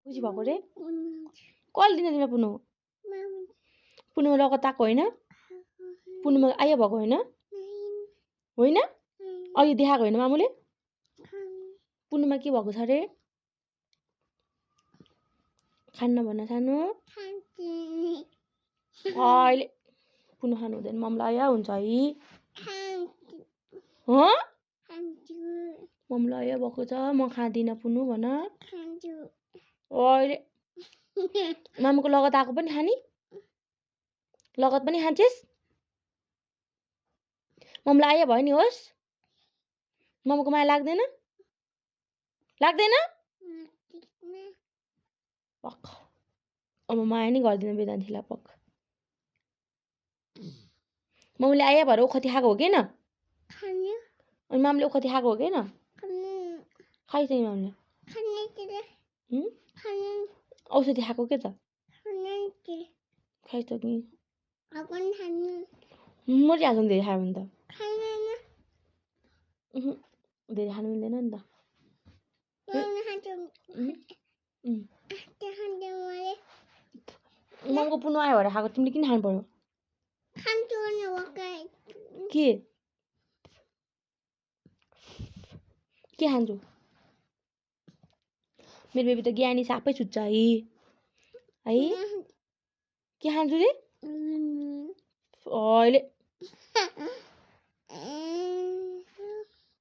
खुसी भएको रे कसले दिन्छ तिमीलाई पुनु पुनुमा लगत आएको होइन पुनुमा आयो भएको होइन होइन अघि देखाएको होइन मामुले पुनुमा के भएको छ रे खान्न भन्न सानो अहिले पुनु खानु हुँदैन ममलाई आया हुन्छ है ममलाई आया भएको छ म खाँदिनँ पुनु भन अहिले मामुको लगत आएको पनि खानी लगत पनि खान्छेस् ममलाई आया भयो नि होस् ममको माया लाग्दैन पक्क अब माया नि गर्दैन वेदान्तीलाई पक्क मम्मीले आया भएर ओखती खाएको हो कि न अनि मामले ओखती खाएको हो कि न खाइछ नि मामले औषधि खाएको के त खाइछ कि मरिहाल्छ नि धेरै खायो भने त धेरै खानु मिल्दैन नि त ममको पुनु आयो भएर खाएको तिमीले किन खानु पर्यो के खान्छु मेरो बेबी त ज्ञानी सापै छुट्छ है के खान्छु रे अहिले